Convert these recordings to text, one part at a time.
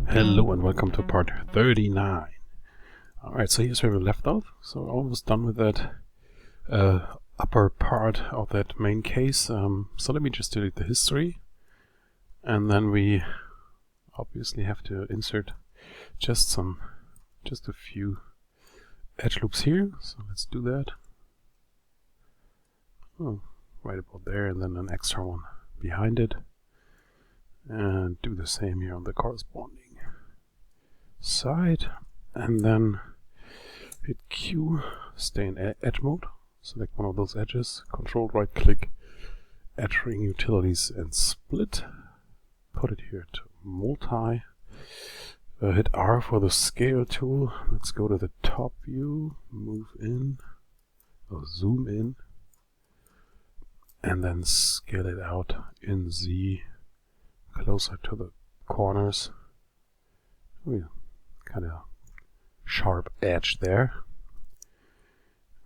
Hello and welcome to part 39. Alright, so here's where we left off. So we're almost done with that upper part of that main case. So let me just delete the history. And then we obviously have to insert just a few edge loops here. So let's do that. Oh, right about there, and then an extra one behind it. And do the same here on the corresponding side, and then hit Q, stay in edge mode, select one of those edges, control right click, edge ring utilities and split, put it here to multi, hit R for the scale tool, let's go to the top view, move in, or zoom in, and then scale it out in Z, closer to the corners. Kind of sharp edge there.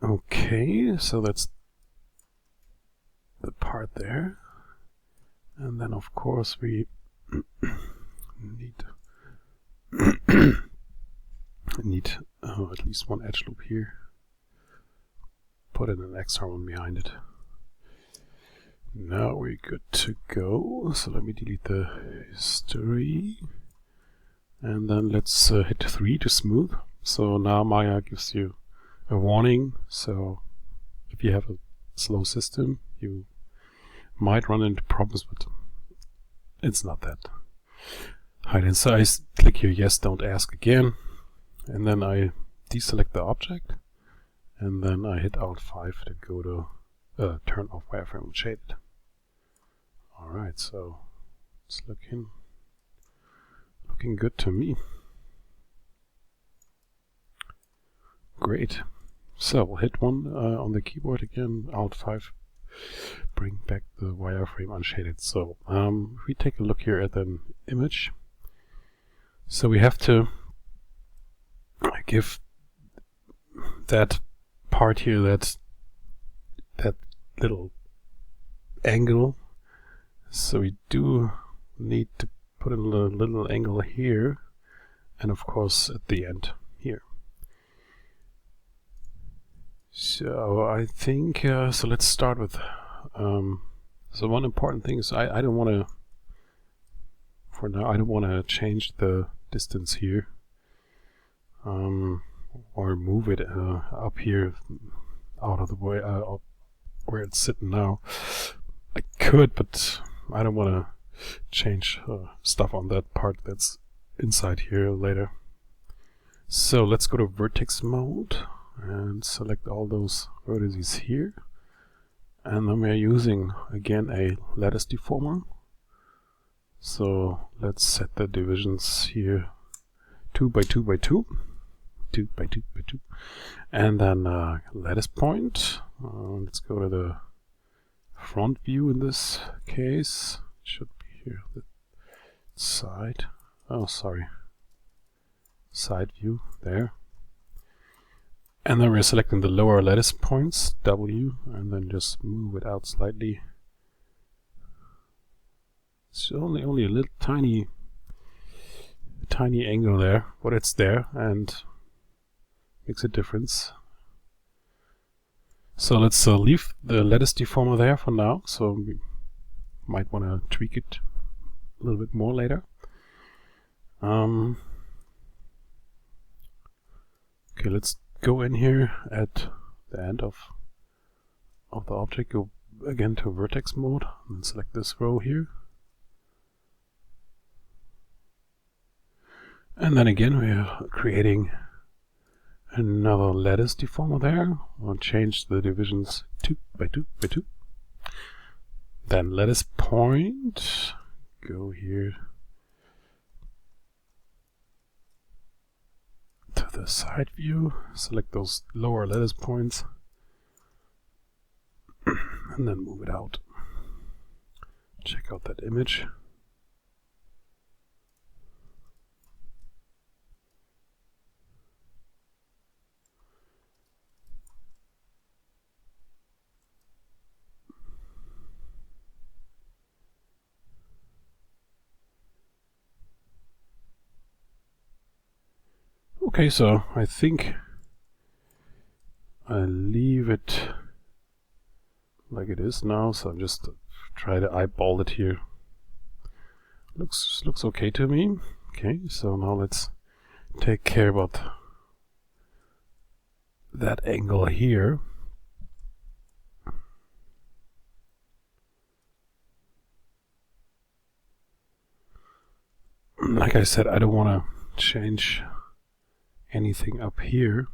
Okay, so that's the part there. And then of course we need at least one edge loop here. Put in an extra one behind it. Now we're good to go. So let me delete the history. And then let's hit 3 to smooth. So now Maya gives you a warning. So if you have a slow system, you might run into problems, but it's not that. Hide in size, click here, yes, don't ask again. And then I deselect the object. And then I hit Alt 5 to go to turn off wireframe shaded. Alright, so it's looking good to me. Great. So we'll hit one on the keyboard again, Alt 5, bring back the wireframe unshaded. So if we take a look here at an image, so we have to give that part here, that little angle. So we do need to put in a little angle here, and of course at the end here. So I think, so let's start with, so one important thing is I don't want to, for now, I don't want to change the distance here, or move it up here out of the way, where it's sitting now. I could, but I don't want to change stuff on that part that's inside here later. So let's go to vertex mode and select all those vertices here, and then we're using again a lattice deformer. So let's set the divisions here 2 by 2 by 2, 2 by 2 by 2, and then lattice point. Let's go to the front view in this case. It should here, the side, oh sorry, side view there, and then we're selecting the lower lattice points, W, and then just move it out slightly. It's only a little tiny angle there, but it's there and makes a difference. So let's leave the lattice deformer there for now, so we might want to tweak it a little bit more later. Okay, let's go in here at the end of the object, go again to vertex mode, and select this row here. And then again we are creating another lattice deformer there. I'll change the divisions 2 by 2 by 2. Then lattice point, go here to the side view, select those lower lattice points, and then move it out. Check out that image. Okay, so I think I leave it like it is now, so I'm just try to eyeball it here. Looks okay to me. Okay, so now let's take care about that angle here. Like I said, I don't want to change anything up here.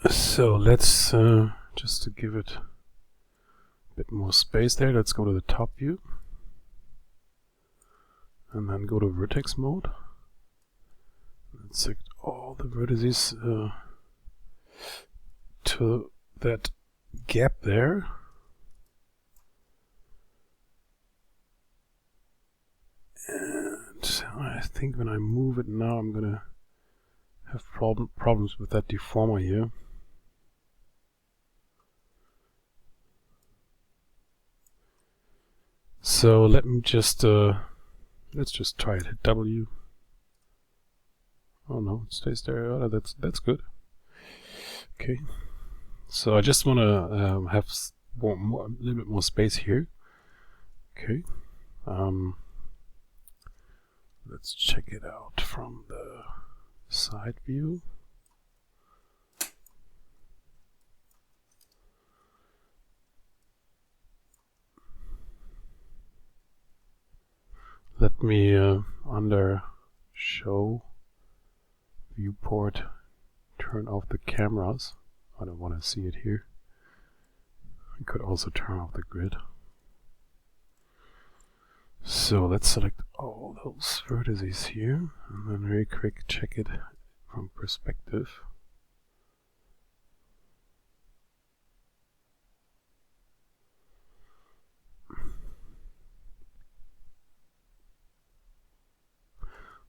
So let's just to give it a bit more space there, let's go to the top view and then go to vertex mode. Let's select all the vertices to that gap there. And I think when I move it now, I'm gonna have problems with that deformer here. So let me just let's just try it. Hit W. Oh no, it stays there. Oh, that's good. Okay. So I just want to have a little bit more space here. Okay. Let's check it out from the side view. Let me under show viewport turn off the cameras. I don't want to see it here. I could also turn off the grid. So let's select all those vertices here and then very quick check it from perspective.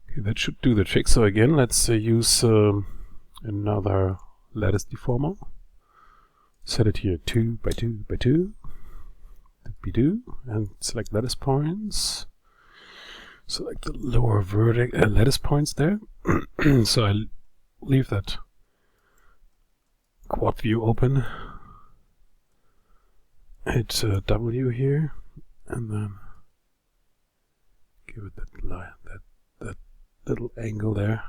Okay, that should do the trick. So again, let's use another lattice deformer. Set it here 2 by 2 by 2. Be-do, and select lattice points. Select the lower lattice points there. So I leave that quad view open. Hit W here, and then give it that little angle there.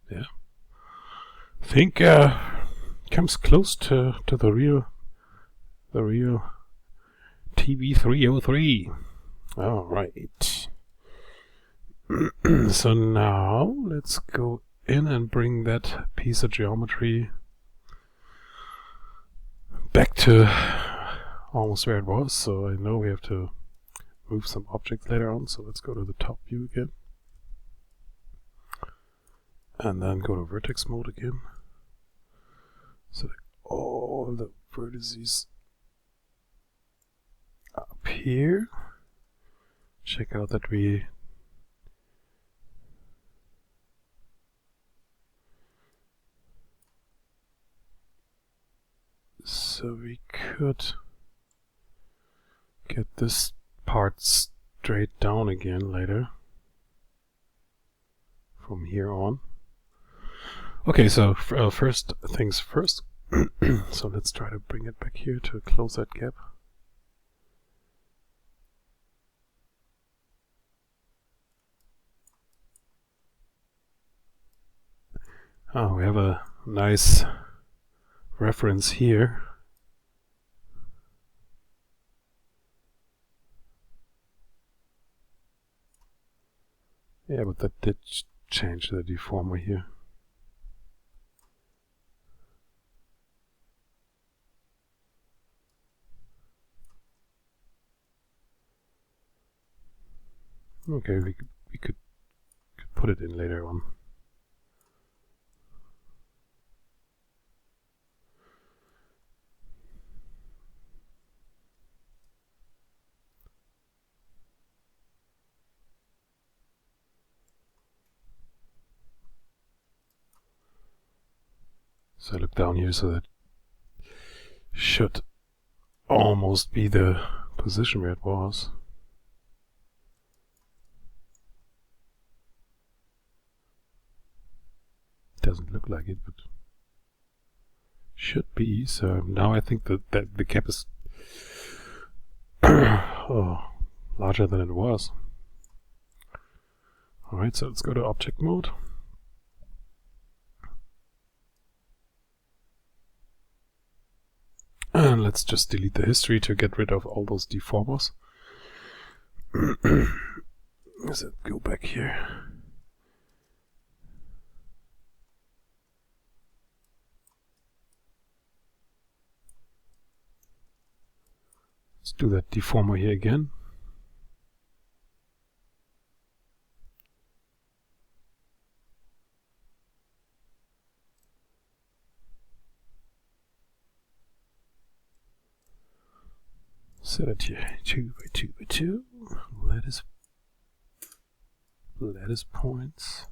Yeah, I think comes close to the real TB-303. All right. So now let's go in and bring that piece of geometry back to almost where it was. So I know we have to move some objects later on. So let's go to the top view again. And then go to vertex mode again. Select all the vertices up here. Check out that so we could get this part straight down again later from here on. Okay, so first things first. So let's try to bring it back here to close that gap. Oh, we have a nice reference here. Yeah, but that did change the deformer here. Okay, we could put it in later on. So I look down here, so that should almost be the position where it was. Doesn't look like it, but should be. So now I think that the gap is larger than it was. Alright, so let's go to object mode. And let's just delete the history to get rid of all those deformers. Let's go back here. Let's do that deformer here again. Set it here 2 by 2 by 2. Lattice points.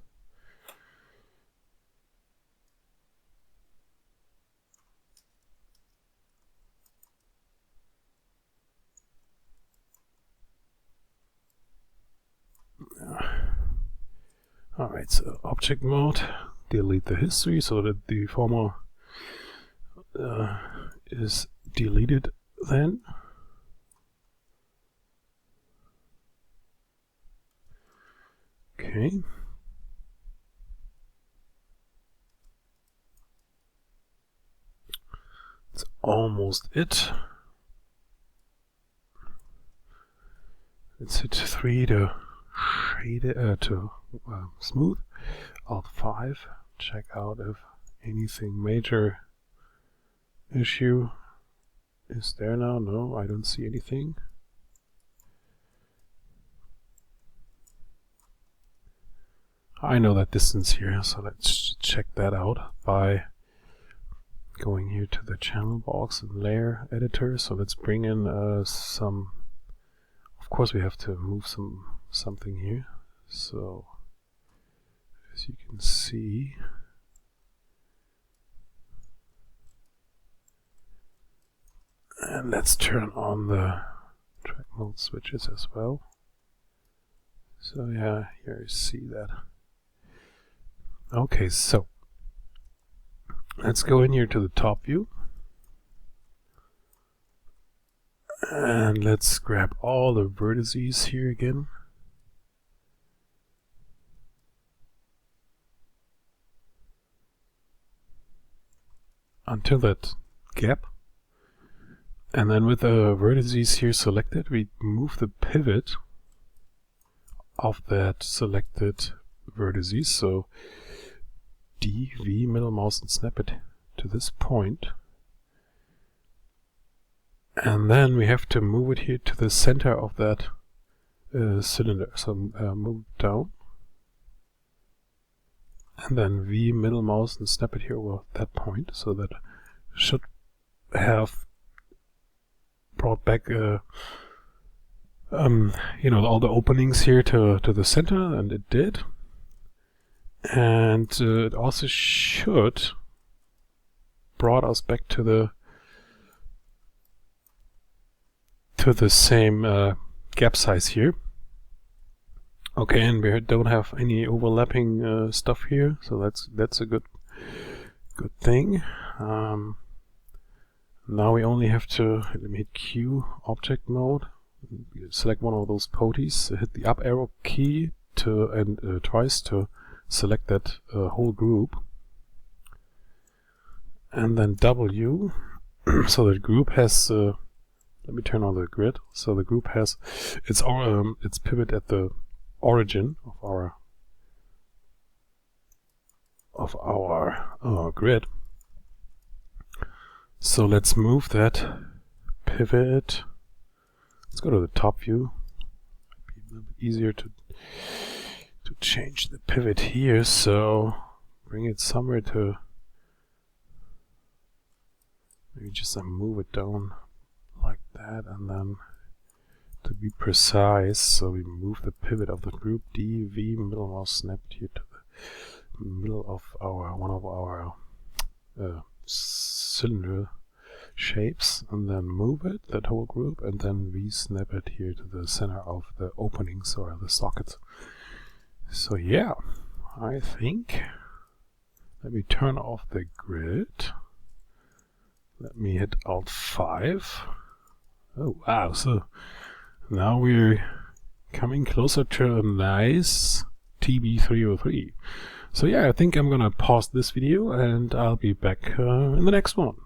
Alright, so object mode, delete the history so that the deformer is deleted then. Okay. That's almost it. Let's hit 3 to shade it, to smooth. Alt 5. Check out if anything major issue is there now. No, I don't see anything. I know that distance here, so let's check that out by going here to the channel box and layer editor. So let's bring in some. Of course, we have to move something here. So as you can see, and let's turn on the track mode switches as well. So yeah, here you see that. Okay, so let's go in here to the top view and let's grab all the vertices here again. Until that gap. And then with the vertices here selected, we move the pivot of that selected vertices. So D, V, middle mouse and snap it to this point. And then we have to move it here to the center of that cylinder. So move it down. And then V, middle mouse and snap it here over that point. So that should have brought back you know, all the openings here to the center, and it did. And it also should brought us back to the same gap size here. Okay, and we don't have any overlapping stuff here, so that's a good thing. Now we only have to, let me hit Q, object mode, select one of those poties, hit the up arrow key and twice to select that whole group, and then W, so the group has, let me turn on the grid, so the group has its pivot at the origin of our grid. So let's move that pivot. Let's go to the top view. Might be a little bit easier to to change the pivot here, so bring it somewhere to maybe just move it down like that, and then to be precise, so we move the pivot of the group DV middle mouse snapped here to the middle of our one of our cylinder shapes, and then move it, that whole group, and then we snap it here to the center of the openings or the sockets. So yeah, I think, let me turn off the grid. Let me hit Alt 5. Oh wow, so now we're coming closer to a nice TB-303. So yeah, I think I'm gonna pause this video and I'll be back in the next one.